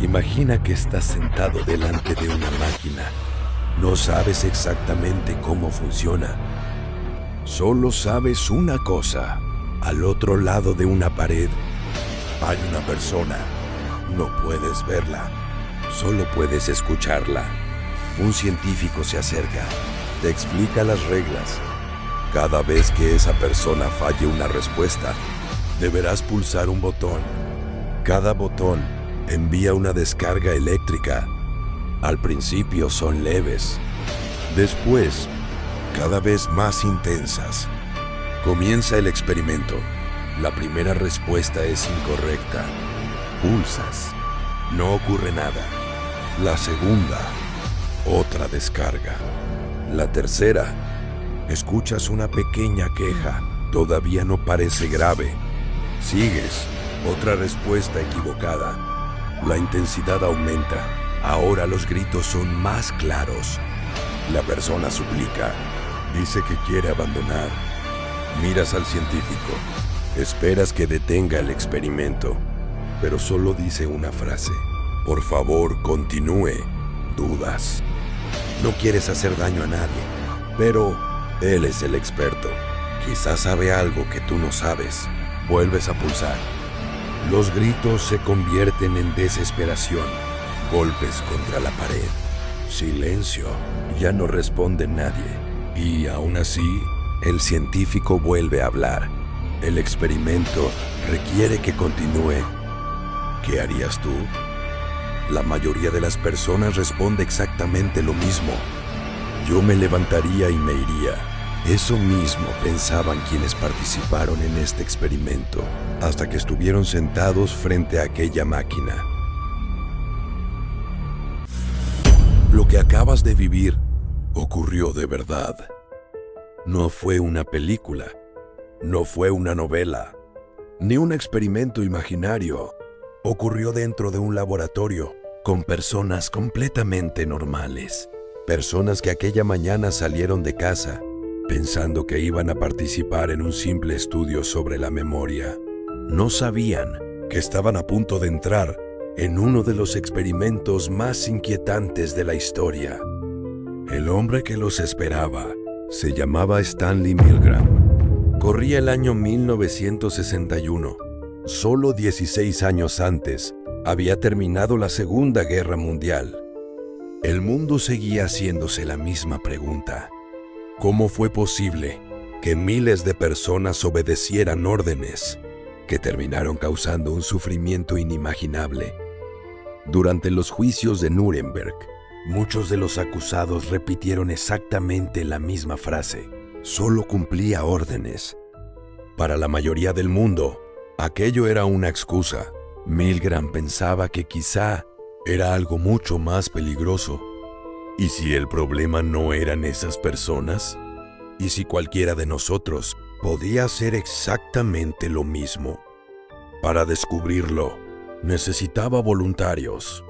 Imagina que estás sentado delante de una máquina. No sabes exactamente cómo funciona. Solo sabes una cosa. Al otro lado de una pared hay una persona. No puedes verla. Solo puedes escucharla. Un científico se acerca. Te explica las reglas. Cada vez que esa persona falle una respuesta, deberás pulsar un botón. Cada botón envía una descarga eléctrica. Al principio son leves. Después, cada vez más intensas. Comienza el experimento. La primera respuesta es incorrecta. Pulsas. No ocurre nada. La segunda, otra descarga. La tercera, escuchas una pequeña queja. Todavía no parece grave. Sigues. Otra respuesta equivocada. La intensidad aumenta. Ahora los gritos son más claros. La persona suplica. Dice que quiere abandonar. Miras al científico. Esperas que detenga el experimento, pero solo dice una frase. Por favor, continúe. Dudas. No quieres hacer daño a nadie, pero él es el experto. Quizás sabe algo que tú no sabes. Vuelves a pulsar. Los gritos se convierten en desesperación. Golpes contra la pared. Silencio. Ya no responde nadie. Y aún así, el científico vuelve a hablar. El experimento requiere que continúe. ¿Qué harías tú? La mayoría de las personas responde exactamente lo mismo. Yo me levantaría y me iría. Eso mismo pensaban quienes participaron en este experimento, hasta que estuvieron sentados frente a aquella máquina. Lo que acabas de vivir ocurrió de verdad. No fue una película, no fue una novela, ni un experimento imaginario. Ocurrió dentro de un laboratorio, con personas completamente normales. Personas que aquella mañana salieron de casa, pensando que iban a participar en un simple estudio sobre la memoria. No sabían que estaban a punto de entrar en uno de los experimentos más inquietantes de la historia. El hombre que los esperaba se llamaba Stanley Milgram. Corría el año 1961. Solo 16 años antes, había terminado la Segunda Guerra Mundial. El mundo seguía haciéndose la misma pregunta. ¿Cómo fue posible que miles de personas obedecieran órdenes que terminaron causando un sufrimiento inimaginable? Durante los juicios de Nuremberg, muchos de los acusados repitieron exactamente la misma frase. Solo cumplía órdenes. Para la mayoría del mundo, aquello era una excusa. Milgram pensaba que quizá era algo mucho más peligroso. ¿Y si el problema no eran esas personas? ¿Y si cualquiera de nosotros podía hacer exactamente lo mismo? Para descubrirlo, necesitaba voluntarios,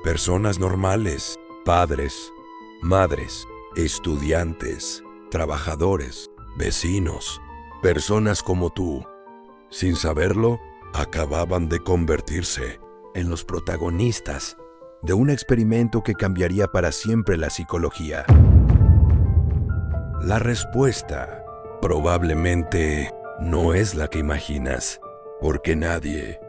personas normales, padres, madres, estudiantes, trabajadores, vecinos, personas como tú. Sin saberlo, acababan de convertirse en los protagonistas de un experimento que cambiaría para siempre la psicología. La respuesta probablemente no es la que imaginas, porque nadie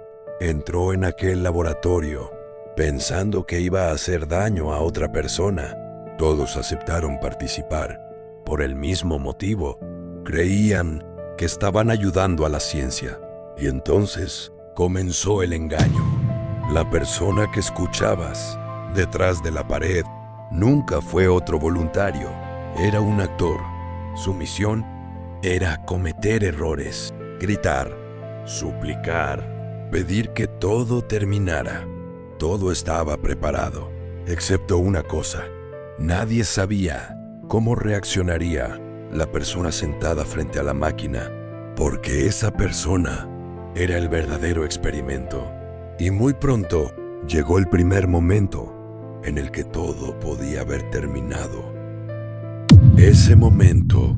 entró en aquel laboratorio pensando que iba a hacer daño a otra persona. Todos aceptaron participar por el mismo motivo. Creían que estaban ayudando a la ciencia. Y entonces comenzó el engaño. La persona que escuchabas detrás de la pared nunca fue otro voluntario. Era un actor. Su misión era cometer errores, gritar, suplicar, pedir que todo terminara. Todo estaba preparado, excepto una cosa. Nadie sabía cómo reaccionaría la persona sentada frente a la máquina, porque esa persona era el verdadero experimento. Y muy pronto llegó el primer momento en el que todo podía haber terminado. Ese momento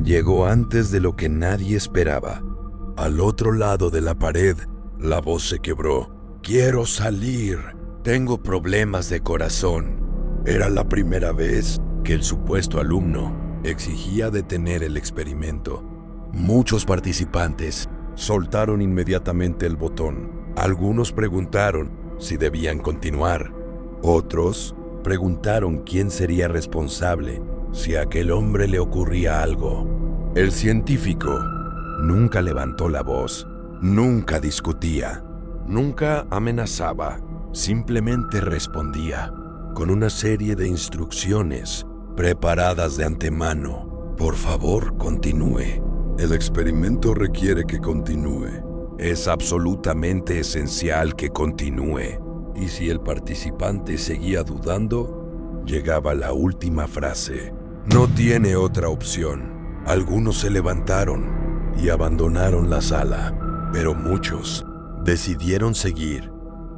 llegó antes de lo que nadie esperaba. Al otro lado de la pared, la voz se quebró. «Quiero salir. Tengo problemas de corazón. Era la primera vez que el supuesto alumno exigía detener el experimento. Muchos participantes soltaron inmediatamente el botón. Algunos preguntaron si debían continuar. Otros preguntaron quién sería responsable si a aquel hombre le ocurría algo. El científico nunca levantó la voz, nunca discutía, nunca amenazaba, simplemente respondía con una serie de instrucciones preparadas de antemano. Por favor, continúe. El experimento requiere que continúe. Es absolutamente esencial que continúe. Y si el participante seguía dudando, llegaba la última frase. No tiene otra opción. Algunos se levantaron y abandonaron la sala, pero muchos decidieron seguir.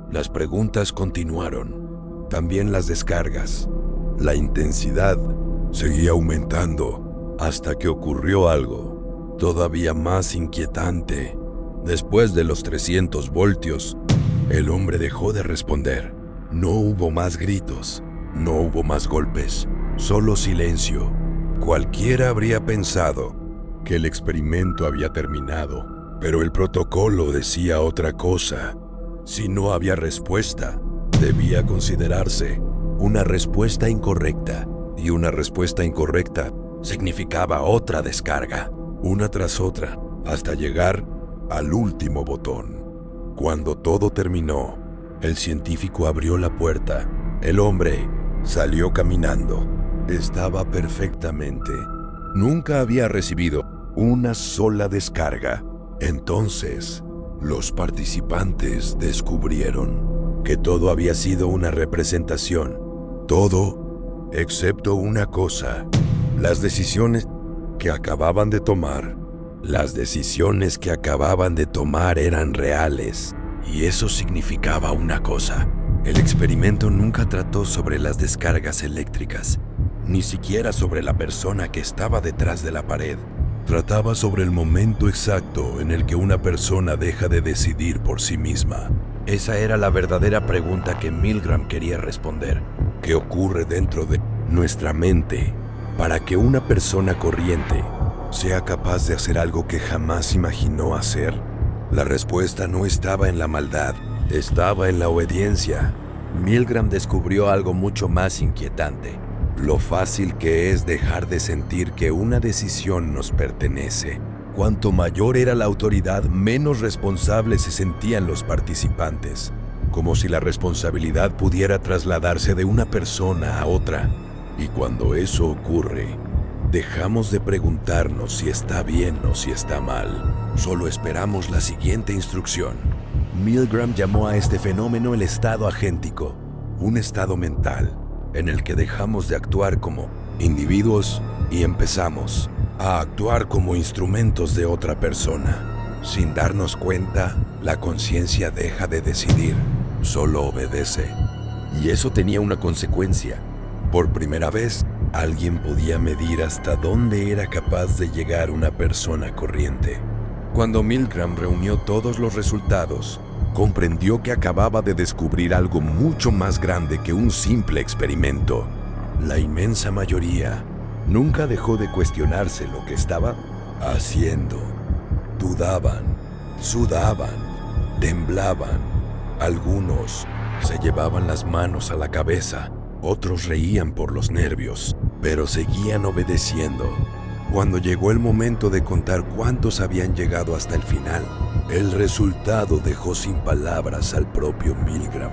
Las preguntas continuaron, también las descargas. La intensidad seguía aumentando hasta que ocurrió algo todavía más inquietante. Después de los 300 voltios, el hombre dejó de responder. No hubo más gritos, no hubo más golpes, solo silencio. Cualquiera habría pensado que el experimento había terminado, pero el protocolo decía otra cosa. Si no había respuesta, debía considerarse una respuesta incorrecta, y una respuesta incorrecta significaba otra descarga, una tras otra, hasta llegar al último botón. Cuando todo terminó, el científico abrió la puerta. El hombre salió caminando. Estaba perfectamente. Nunca había recibido una sola descarga. Entonces, los participantes descubrieron que todo había sido una representación. Todo, excepto una cosa: las decisiones que acababan de tomar. Las decisiones que acababan de tomar eran reales, y eso significaba una cosa. El experimento nunca trató sobre las descargas eléctricas, ni siquiera sobre la persona que estaba detrás de la pared. Trataba sobre el momento exacto en el que una persona deja de decidir por sí misma. Esa era la verdadera pregunta que Milgram quería responder. ¿Qué ocurre dentro de nuestra mente para que una persona corriente sea capaz de hacer algo que jamás imaginó hacer? La respuesta no estaba en la maldad, estaba en la obediencia. Milgram descubrió algo mucho más inquietante: lo fácil que es dejar de sentir que una decisión nos pertenece. Cuanto mayor era la autoridad, menos responsables se sentían los participantes, como si la responsabilidad pudiera trasladarse de una persona a otra. Y cuando eso ocurre, dejamos de preguntarnos si está bien o si está mal. Solo esperamos la siguiente instrucción. Milgram llamó a este fenómeno el estado agéntico, un estado mental en el que dejamos de actuar como individuos y empezamos a actuar como instrumentos de otra persona. Sin darnos cuenta, la conciencia deja de decidir, solo obedece. Y eso tenía una consecuencia. Por primera vez, alguien podía medir hasta dónde era capaz de llegar una persona corriente. Cuando Milgram reunió todos los resultados, comprendió que acababa de descubrir algo mucho más grande que un simple experimento. La inmensa mayoría nunca dejó de cuestionarse lo que estaba haciendo. Dudaban, sudaban, temblaban. Algunos se llevaban las manos a la cabeza, otros reían por los nervios, pero seguían obedeciendo. Cuando llegó el momento de contar cuántos habían llegado hasta el final, el resultado dejó sin palabras al propio Milgram.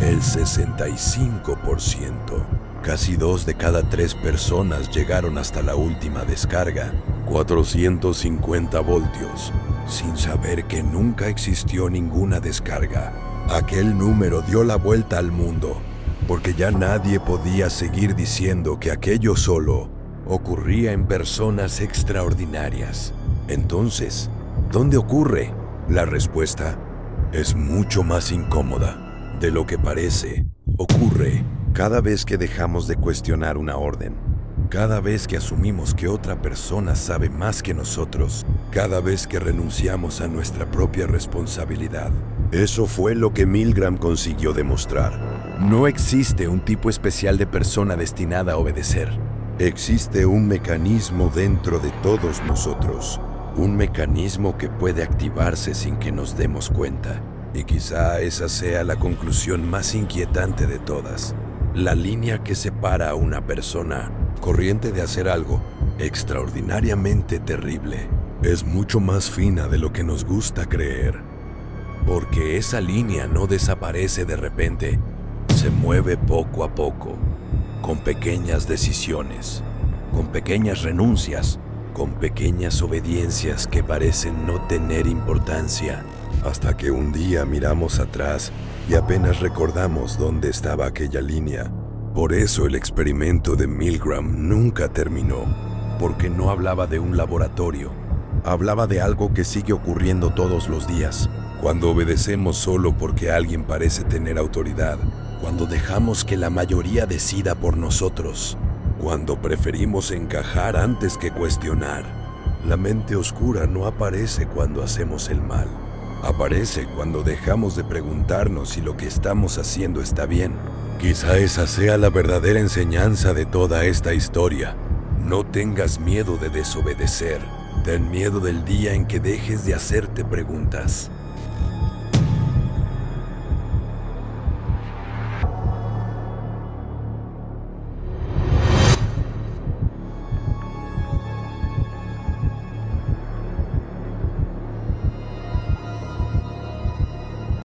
El 65%. Casi 2 de cada 3 personas llegaron hasta la última descarga, 450 voltios, sin saber que nunca existió ninguna descarga. Aquel número dio la vuelta al mundo, porque ya nadie podía seguir diciendo que aquello solo ocurría en personas extraordinarias. Entonces, ¿dónde ocurre? La respuesta es mucho más incómoda de lo que parece. Ocurre cada vez que dejamos de cuestionar una orden, cada vez que asumimos que otra persona sabe más que nosotros, cada vez que renunciamos a nuestra propia responsabilidad. Eso fue lo que Milgram consiguió demostrar. No existe un tipo especial de persona destinada a obedecer. Existe un mecanismo dentro de todos nosotros. Un mecanismo que puede activarse sin que nos demos cuenta. Y quizá esa sea la conclusión más inquietante de todas. La línea que separa a una persona corriente de hacer algo extraordinariamente terrible es mucho más fina de lo que nos gusta creer. Porque esa línea no desaparece de repente, se mueve poco a poco, con pequeñas decisiones, con pequeñas renuncias, con pequeñas obediencias que parecen no tener importancia, hasta que un día miramos atrás y apenas recordamos dónde estaba aquella línea. Por eso el experimento de Milgram nunca terminó, porque no hablaba de un laboratorio, hablaba de algo que sigue ocurriendo todos los días. Cuando obedecemos solo porque alguien parece tener autoridad, cuando dejamos que la mayoría decida por nosotros, cuando preferimos encajar antes que cuestionar. La mente oscura no aparece cuando hacemos el mal. Aparece cuando dejamos de preguntarnos si lo que estamos haciendo está bien. Quizá esa sea la verdadera enseñanza de toda esta historia. No tengas miedo de desobedecer. Ten miedo del día en que dejes de hacerte preguntas.